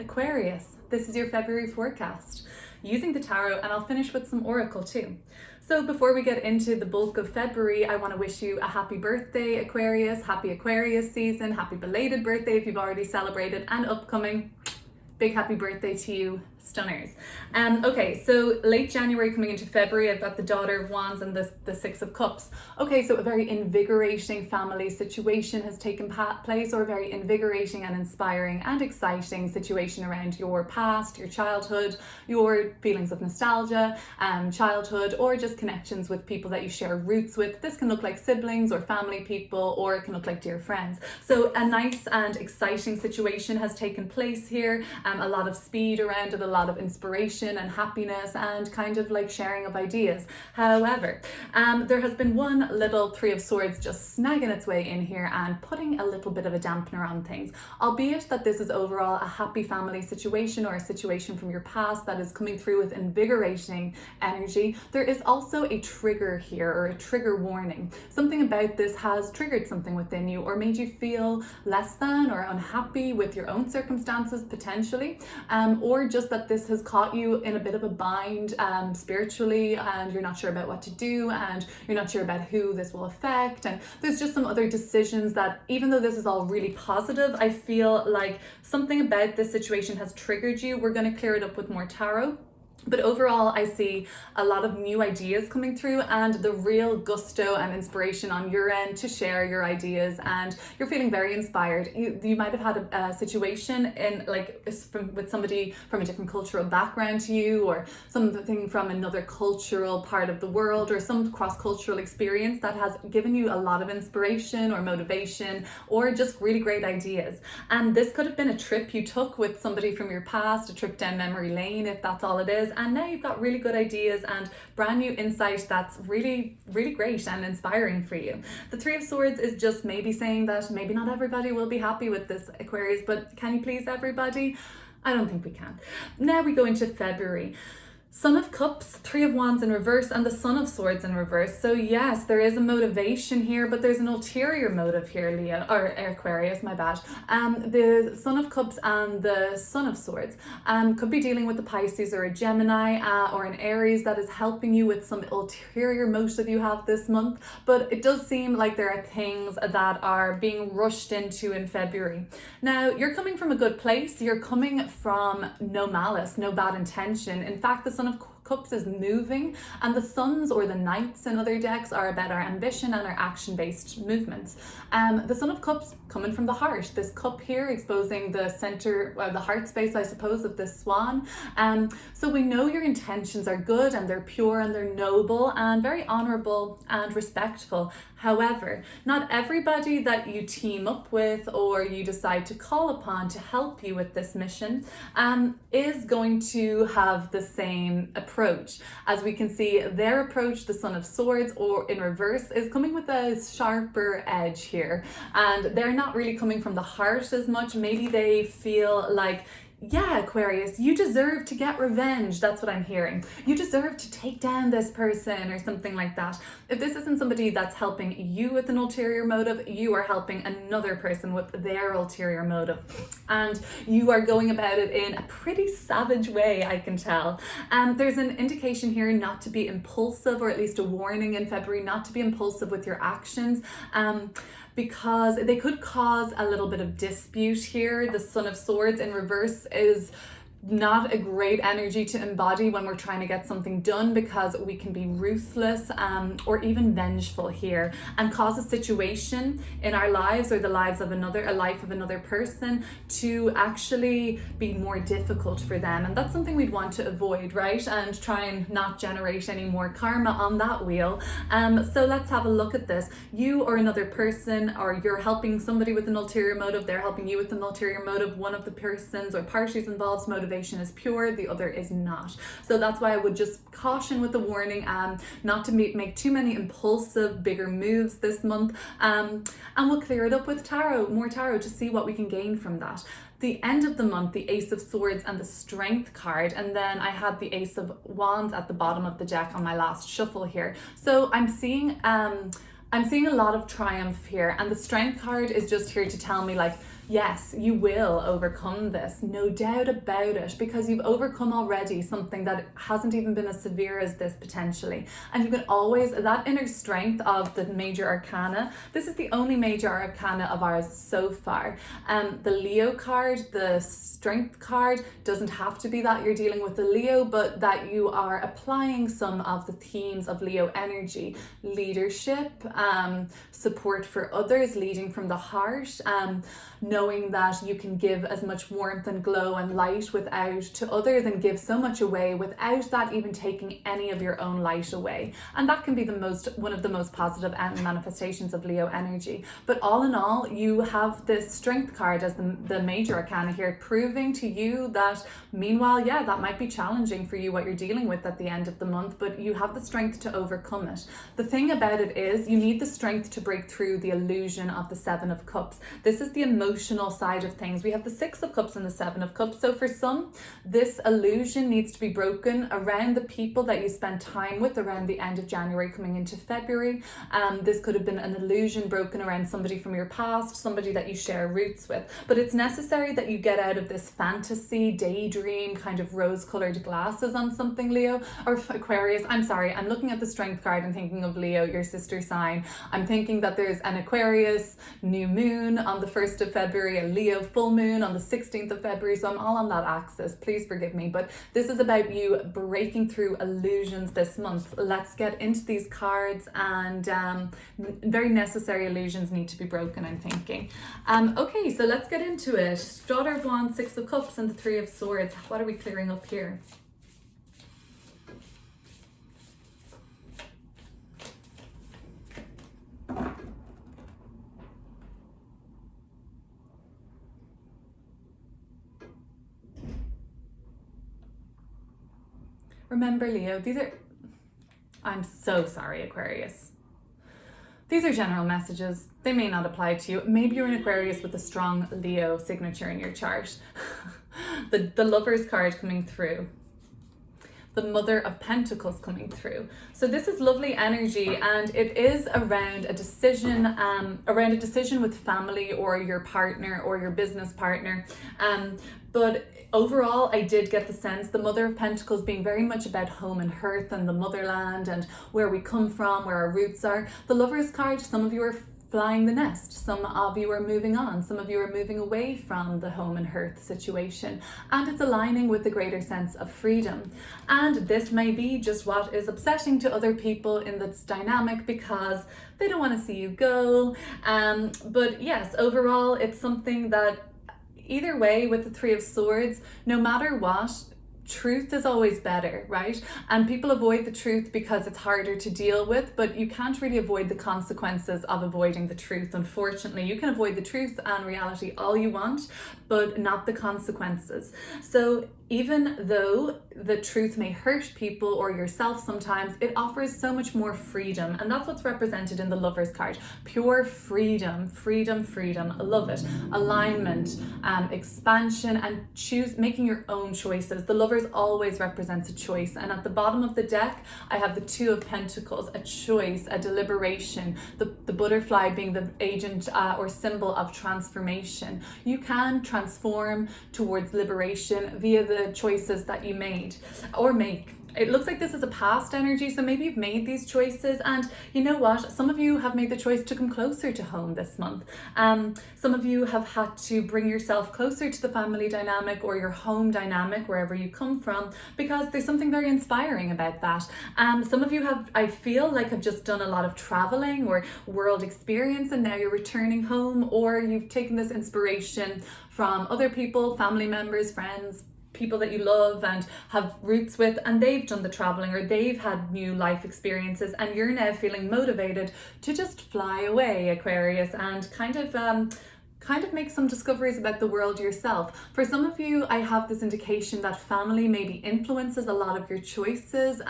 Aquarius, this is your February forecast using the tarot, and I'll finish with some oracle too. So before we get into the bulk of February, I want to wish you a happy birthday, Aquarius, happy Aquarius season, happy belated birthday if you've already celebrated, and upcoming. Big happy birthday to you, stunners. Okay, so late January coming into February, I've got the Daughter of Wands and the Six of Cups. Okay, so a very invigorating family situation has taken place, or a very invigorating and inspiring and exciting situation around your past, your childhood, your feelings of nostalgia, childhood, or just connections with people that you share roots with. This can look like siblings or family people, or it can look like dear friends. So a nice and exciting situation has taken place here. A lot of speed around it, a lot of inspiration and happiness, and kind of like sharing of ideas. However, there has been one little Three of Swords just snagging its way in here and putting a little bit of a dampener on things. Albeit that this is overall a happy family situation, or a situation from your past that is coming through with invigorating energy, there is also a trigger here, or a trigger warning. Something about this has triggered something within you, or made you feel less than or unhappy with your own circumstances potentially. Or just that this has caught you in a bit of a bind spiritually, and you're not sure about what to do, and you're not sure about who this will affect, and there's just some other decisions that, even though this is all really positive, I feel like something about this situation has triggered you. We're going to clear it up with more tarot. But overall, I see a lot of new ideas coming through, and the real gusto and inspiration on your end to share your ideas, and you're feeling very inspired. You might have had a situation with somebody from a different cultural background to you, or something from another cultural part of the world, or some cross-cultural experience that has given you a lot of inspiration or motivation, or just really great ideas. And this could have been a trip you took with somebody from your past, a trip down memory lane, if that's all it is. And now you've got really good ideas and brand new insight that's really, really great and inspiring for you. The Three of Swords is just maybe saying that maybe not everybody will be happy with this, Aquarius, but can you please everybody? I don't think we can. Now we go into February. Son of Cups, Three of Wands in reverse, and the Son of Swords in reverse. So yes, there is a motivation here, but there's an ulterior motive here, Leo, or Aquarius, my bad. The Son of Cups and the Son of Swords could be dealing with the Pisces or a Gemini or an Aries that is helping you with some ulterior motive you have this month. But it does seem like there are things that are being rushed into in February. Now, you're coming from a good place. You're coming from no malice, no bad intention. In fact, the Son of Cups is moving, and the Suns or the Knights in other decks are about our ambition and our action-based movements. The Son of Cups coming from the heart. This cup here exposing the center, the heart space, I suppose, of this swan. So we know your intentions are good, and they're pure, and they're noble, and very honorable and respectful. However, not everybody that you team up with or you decide to call upon to help you with this mission is going to have the same approach. As we can see, their approach, the Son of Swords, or in reverse, is coming with a sharper edge here. And they're not really coming from the heart as much. Maybe they feel like, yeah, Aquarius, you deserve to get revenge. That's what I'm hearing. You deserve to take down this person, or something like that. If this isn't somebody that's helping you with an ulterior motive, you are helping another person with their ulterior motive. And you are going about it in a pretty savage way, I can tell. There's an indication here not to be impulsive, or at least a warning in February, not to be impulsive with your actions. Because they could cause a little bit of dispute here. The Son of Swords in reverse is not a great energy to embody when we're trying to get something done, because we can be ruthless or even vengeful here, and cause a situation in our lives, or the lives of a life of another person, to actually be more difficult for them. And that's something we'd want to avoid, right? And try and not generate any more karma on that wheel. So let's have a look at this. You or another person, or you're helping somebody with an ulterior motive, they're helping you with an ulterior motive. One of the persons or parties involved's motivation is pure, the other is not. So that's why I would just caution with the warning, not to make too many impulsive, bigger moves this month. And we'll clear it up with tarot, more tarot, to see what we can gain from that. The end of the month, the Ace of Swords and the Strength card, and then I had the Ace of Wands at the bottom of the deck on my last shuffle here. So I'm seeing a lot of triumph here, and the Strength card is just here to tell me, like, Yes, you will overcome this, no doubt about it, because you've overcome already something that hasn't even been as severe as this potentially. And you can always, that inner strength of the major arcana, this is the only major arcana of ours so far. The Leo card, the strength card, doesn't have to be that you're dealing with the Leo, but that you are applying some of the themes of Leo energy, leadership, support for others, leading from the heart, knowing that you can give as much warmth and glow and light without to others, and give so much away without that even taking any of your own light away. And that can be one of the most positive manifestations of Leo energy. But all in all, you have this strength card as the major arcana here, proving to you that meanwhile, yeah, that might be challenging for you what you're dealing with at the end of the month, but you have the strength to overcome it. The thing about it is you need the strength to break through the illusion of the Seven of Cups. This is the emotional side of things. We have the Six of Cups and the Seven of Cups. So for some, this illusion needs to be broken around the people that you spend time with around the end of January coming into February. This could have been an illusion broken around somebody from your past, somebody that you share roots with. But it's necessary that you get out of this fantasy, daydream, kind of rose-colored glasses on something, Leo, or Aquarius. I'm sorry, I'm looking at the strength card and thinking of Leo, your sister sign. I'm thinking that there's an Aquarius new moon on the 1st of February, a Leo full moon on the 16th of February, so I'm all on that axis. Please forgive me, but this is about you breaking through illusions this month. Let's get into these cards, and very necessary illusions need to be broken, I'm thinking. Okay, so let's get into it. Daughter of Wands, Six of Cups, and the Three of Swords. What are we clearing up here? Remember, Leo, I'm so sorry, Aquarius. These are general messages. They may not apply to you. Maybe you're an Aquarius with a strong Leo signature in your chart. The Lover's card coming through. The Mother of Pentacles coming through. So this is lovely energy, and it is around a decision, with family or your partner or your business partner. But overall, I did get the sense the Mother of Pentacles being very much about home and hearth and the motherland and where we come from, where our roots are. The Lover's card, some of you are flying the nest, some of you are moving on, some of you are moving away from the home and hearth situation, and it's aligning with the greater sense of freedom. And this may be just what is upsetting to other people in this dynamic, because they don't want to see you go. But yes, overall, it's something that either way, with the Three of Swords, no matter what, truth is always better, right? And people avoid the truth because it's harder to deal with, but you can't really avoid the consequences of avoiding the truth. Unfortunately, you can avoid the truth and reality all you want, but not the consequences. So even though the truth may hurt people or yourself sometimes, it offers so much more freedom. And that's what's represented in the Lover's card. Pure freedom, freedom, freedom. I love it. Alignment, expansion, and making your own choices. The Lover's always represents a choice. And at the bottom of the deck, I have the Two of Pentacles, a choice, a deliberation, the butterfly being the agent or symbol of transformation. You can transform towards liberation via the choices that you made or make. It looks like this is a past energy, so maybe you've made these choices, and you know what? Some of you have made the choice to come closer to home this month. Some of you have had to bring yourself closer to the family dynamic or your home dynamic, wherever you come from, because there's something very inspiring about that. Some of you have, I feel like, have just done a lot of traveling or world experience, and now you're returning home, or you've taken this inspiration from other people, family members, friends, people that you love and have roots with, and they've done the traveling or they've had new life experiences, and you're now feeling motivated to just fly away, Aquarius, and kind of make some discoveries about the world yourself. For some of you, I have this indication that family maybe influences a lot of your choices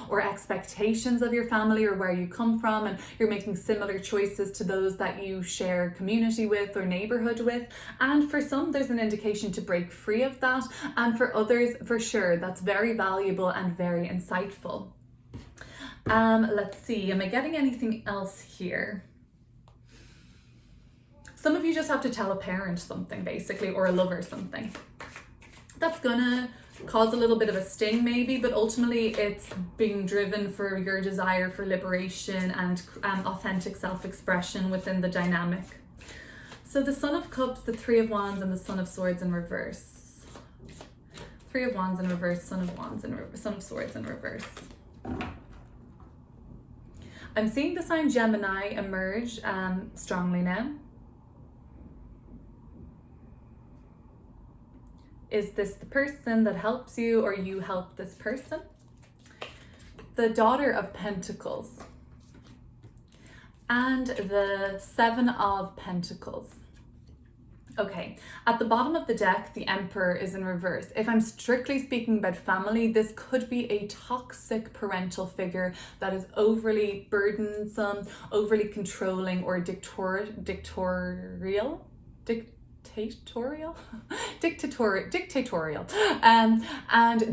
or expectations of your family or where you come from, and you're making similar choices to those that you share community with or neighborhood with. And for some, there's an indication to break free of that, and for others, for sure, that's very valuable and very insightful. Let's see, am I getting anything else here? Some of you just have to tell a parent something basically, or a lover something. That's gonna cause a little bit of a sting maybe, but ultimately it's being driven for your desire for liberation and authentic self-expression within the dynamic. So the Son of Cups, the Three of Wands, and the Son of Swords in reverse. Three of Wands in reverse, Son of Wands in reverse, Son of Swords in reverse. I'm seeing the sign Gemini emerge strongly now. Is this the person that helps you, or you help this person? The Daughter of Pentacles and the Seven of Pentacles. Okay, at the bottom of the deck, the Emperor is in reverse. If I'm strictly speaking about family, this could be a toxic parental figure that is overly burdensome, overly controlling, or dictatorial. And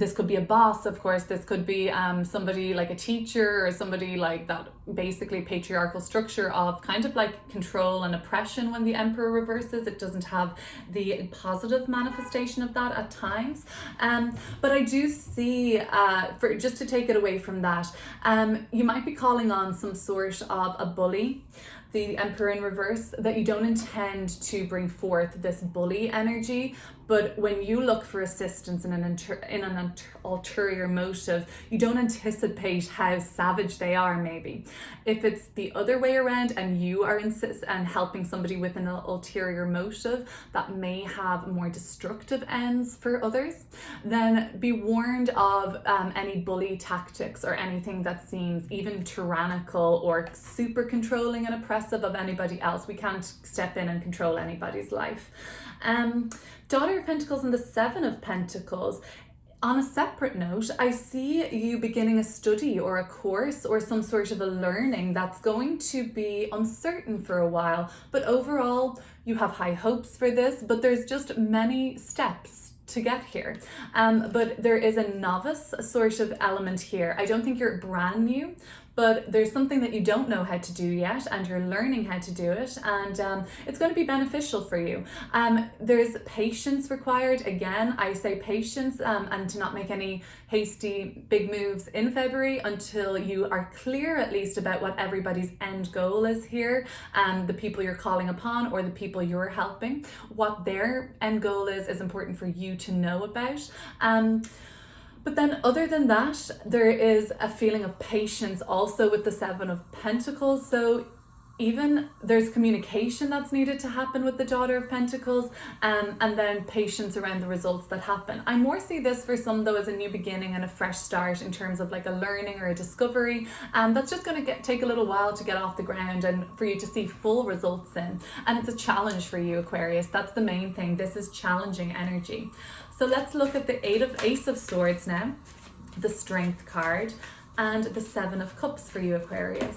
this could be a boss, of course. This could be somebody like a teacher, or somebody like that, basically patriarchal structure of kind of like control and oppression. When the Emperor reverses, it doesn't have the positive manifestation of that at times, but I do see, for just to take it away from that, you might be calling on some sort of a bully, the Emperor in reverse, that you don't intend to bring forth this bully energy, but when you look for assistance in an ulterior motive, you don't anticipate how savage they are maybe. If it's the other way around and you are helping somebody with an ulterior motive that may have more destructive ends for others, then be warned of any bully tactics or anything that seems even tyrannical or super controlling and oppressive of anybody else. We can't step in and control anybody's life. Daughter of Pentacles and the Seven of Pentacles. On a separate note, I see you beginning a study or a course or some sort of a learning that's going to be uncertain for a while, but overall you have high hopes for this, but there's just many steps to get here. But there is a novice sort of element here. I don't think you're brand new, but there's something that you don't know how to do yet, and you're learning how to do it, and it's going to be beneficial for you. There's patience required. Again, I say patience, and to not make any hasty big moves in February until you are clear at least about what everybody's end goal is here, the people you're calling upon or the people you're helping. What their end goal is important for you to know about. But then other than that, there is a feeling of patience also with the Seven of Pentacles. So even there's communication that's needed to happen with the Daughter of Pentacles, and then patience around the results that happen. I more see this for some though as a new beginning and a fresh start in terms of like a learning or a discovery, and that's just going to take a little while to get off the ground and for you to see full results in. And it's a challenge for you, Aquarius. That's the main thing. This is challenging energy. So let's look at the Ace of Swords now, the Strength card, and the Seven of Cups for you, Aquarius.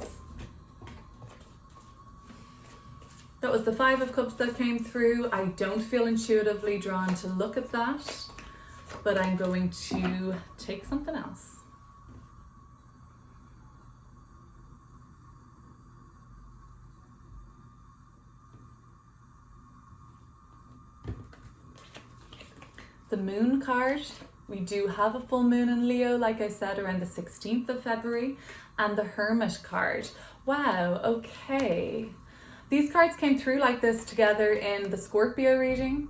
That was the Five of Cups that came through. I don't feel intuitively drawn to look at that, but I'm going to take something else. The Moon card. We do have a full moon in Leo, like I said, around the 16th of February. And the Hermit card. Wow, okay. These cards came through like this together in the Scorpio reading.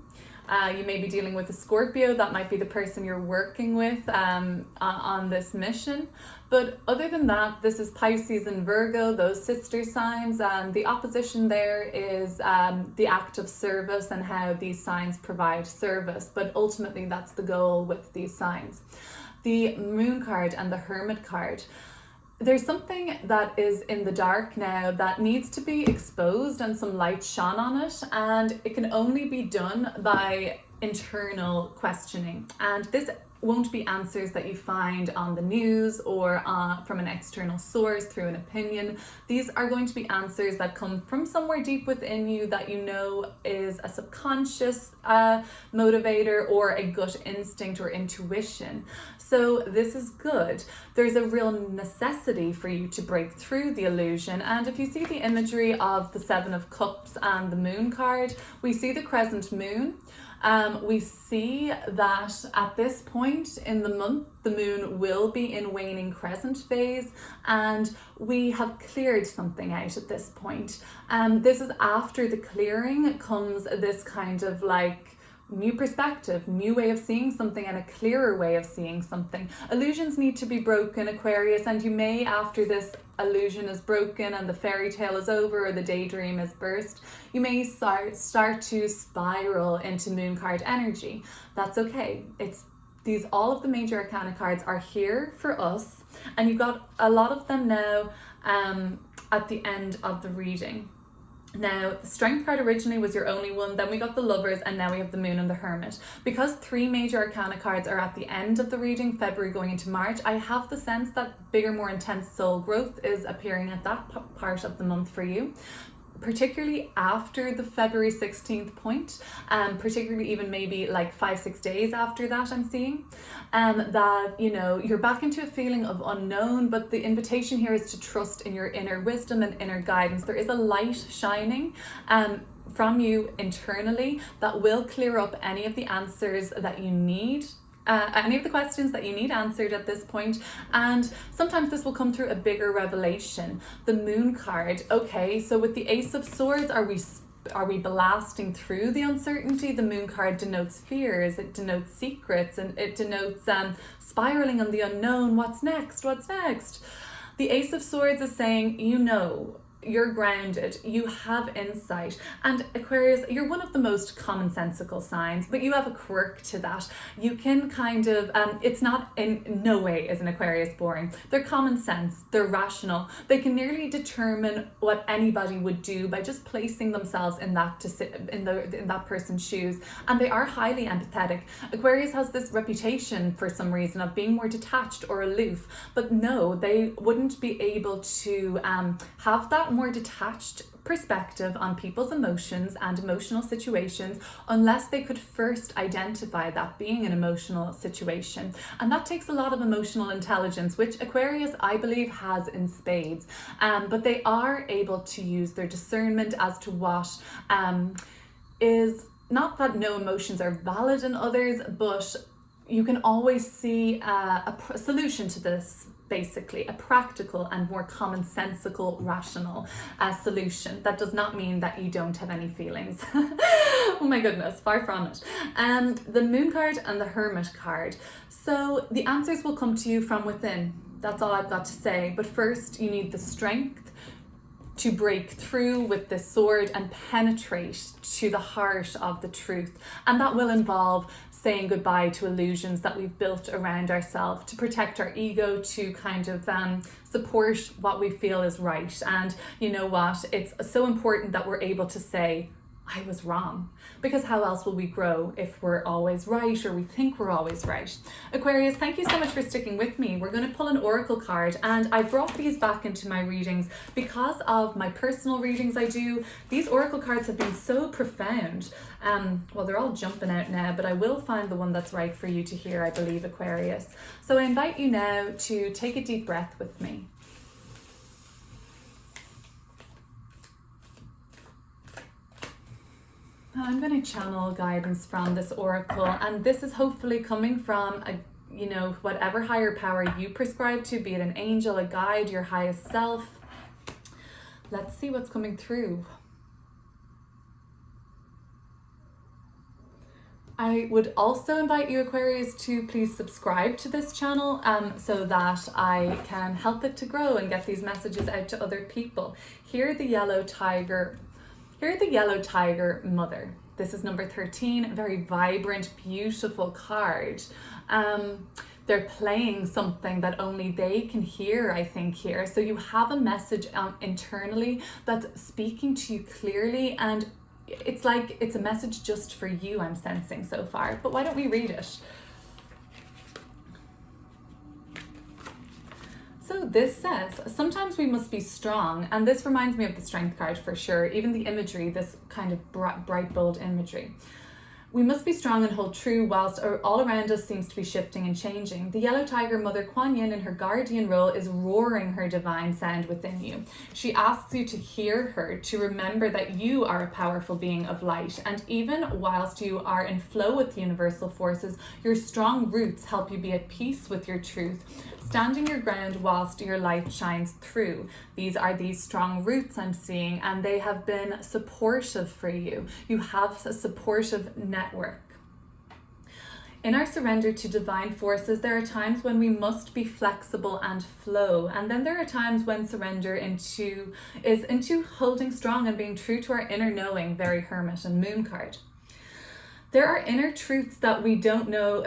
You may be dealing with a Scorpio. That might be the person you're working with on this mission. But other than that, this is Pisces and Virgo, those sister signs. And the opposition there is the act of service and how these signs provide service. But ultimately, that's the goal with these signs. The Moon card and the Hermit card. There's something that is in the dark now that needs to be exposed and some light shone on it, and it can only be done by internal questioning. And this won't be answers that you find on the news or from an external source through an opinion. These are going to be answers that come from somewhere deep within you that you know is a subconscious motivator or a gut instinct or intuition. So this is good. There's a real necessity for you to break through the illusion. And if you see the imagery of the Seven of Cups and the Moon card, we see the crescent moon. We see that at this point in the month, the moon will be in waning crescent phase, and we have cleared something out at this point. This is after the clearing comes this kind of like new perspective, new way of seeing something, and a clearer way of seeing something. Illusions need to be broken, Aquarius, and you may, after this illusion is broken and the fairy tale is over or the daydream is burst, you may start to spiral into moon card energy. That's okay. All of the major arcana cards are here for us, and you've got a lot of them now at the end of the reading. Now, the Strength card originally was your only one, then we got the Lovers, and now we have the Moon and the Hermit. Because 3 major arcana cards are at the end of the reading, February going into March, I have the sense that bigger, more intense soul growth is appearing at that part of the month for you, particularly after the February 16th point, particularly even maybe like 5-6 days after that. I'm seeing that, you know, you're back into a feeling of unknown, but the invitation here is to trust in your inner wisdom and inner guidance. There is a light shining from you internally that will clear up any of the answers that you need, any of the questions that you need answered at this point. And sometimes this will come through a bigger revelation. The Moon card, okay, so with the Ace of Swords, are we blasting through the uncertainty? The Moon card denotes fears, it denotes secrets, and it denotes spiraling on the unknown. What's next? The Ace of Swords is saying, you know, you're grounded, you have insight. And Aquarius, you're one of the most commonsensical signs, but you have a quirk to that. You can kind of, it's not, in no way is an Aquarius boring. They're common sense, they're rational. They can nearly determine what anybody would do by just placing themselves in that person's shoes. And they are highly empathetic. Aquarius has this reputation for some reason of being more detached or aloof, but no, they wouldn't be able to have that more detached perspective on people's emotions and emotional situations unless they could first identify that being an emotional situation. And that takes a lot of emotional intelligence, which Aquarius, I believe, has in spades. But they are able to use their discernment as to what is not that no emotions are valid in others, but you can always see a solution to this. Basically, a practical and more commonsensical, rational solution. That does not mean that you don't have any feelings. Oh my goodness, far from it. The Moon card and the Hermit card. So the answers will come to you from within. That's all I've got to say. But first, you need the strength to break through with the sword and penetrate to the heart of the truth. And that will involve saying goodbye to illusions that we've built around ourselves to protect our ego, to kind of support what we feel is right. And you know what? It's so important that we're able to say, I was wrong, because how else will we grow if we're always right, or we think we're always right? Aquarius, thank you so much for sticking with me. We're going to pull an oracle card, and I brought these back into my readings because of my personal readings I do. These oracle cards have been so profound. Well, they're all jumping out now, but I will find the one that's right for you to hear, I believe, Aquarius. So I invite you now to take a deep breath with me. I'm going to channel guidance from this oracle, and this is hopefully coming from whatever higher power you prescribe to, be it an angel, a guide, your highest self. Let's see what's coming through. I would also invite you, Aquarius, to please subscribe to this channel so that I can help it to grow and get these messages out to other people. Here the yellow tiger mother. This is number 13, a very vibrant, beautiful card. They're playing something that only they can hear, I think, here. So you have a message internally that's speaking to you clearly, and it's like it's a message just for you, I'm sensing so far. But why don't we read it? So this says, sometimes we must be strong, and this reminds me of the Strength card for sure, even the imagery, this kind of bright, bold imagery. We must be strong and hold true whilst all around us seems to be shifting and changing. The yellow tiger Mother Kuan Yin in her guardian role is roaring her divine sound within you. She asks you to hear her, to remember that you are a powerful being of light, and even whilst you are in flow with universal forces, your strong roots help you be at peace with your truth, standing your ground whilst your light shines through. These are these strong roots I'm seeing, and they have been supportive for you. You have a supportive network. In our surrender to divine forces, there are times when we must be flexible and flow. And then there are times when surrender is into holding strong and being true to our inner knowing, very Hermit and Moon card. There are inner truths that we don't know.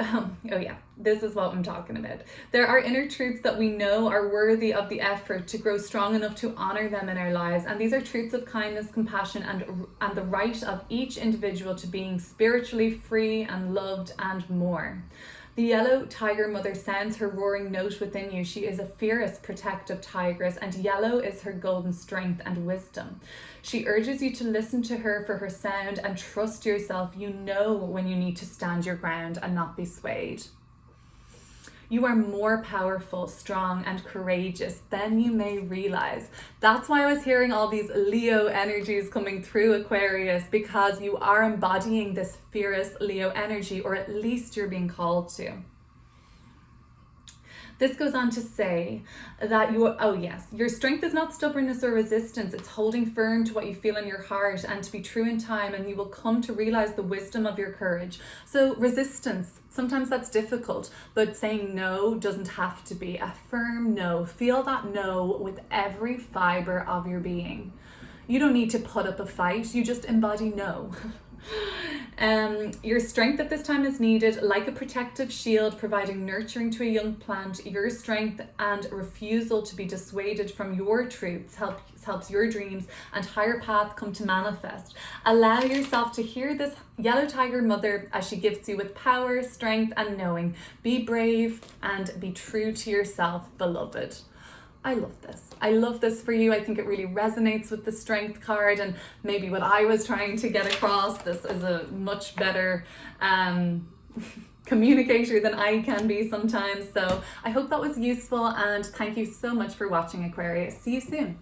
Oh yeah, this is what I'm talking about. There are inner truths that we know are worthy of the effort to grow strong enough to honor them in our lives. And these are truths of kindness, compassion, and the right of each individual to being spiritually free and loved and more. The yellow tiger mother sounds her roaring note within you. She is a fierce, protective tigress, and yellow is her golden strength and wisdom. She urges you to listen to her for her sound and trust yourself. You know when you need to stand your ground and not be swayed. You are more powerful, strong, and courageous than you may realize. That's why I was hearing all these Leo energies coming through, Aquarius, because you are embodying this fierce Leo energy, or at least you're being called to. This goes on to say that your strength is not stubbornness or resistance. It's holding firm to what you feel in your heart and to be true in time, and you will come to realize the wisdom of your courage. So resistance, sometimes that's difficult, but saying no doesn't have to be a firm no. Feel that no with every fiber of your being. You don't need to put up a fight, you just embody no. Your strength at this time is needed, like a protective shield providing nurturing to a young plant. Your strength and refusal to be dissuaded from your truths helps your dreams and higher path come to manifest. Allow yourself to hear this yellow tiger mother as she gifts you with power, strength, and knowing. Be brave and be true to yourself, beloved. I love this. I love this for you. I think it really resonates with the Strength card and maybe what I was trying to get across. This is a much better communicator than I can be sometimes. So I hope that was useful, and thank you so much for watching, Aquarius. See you soon.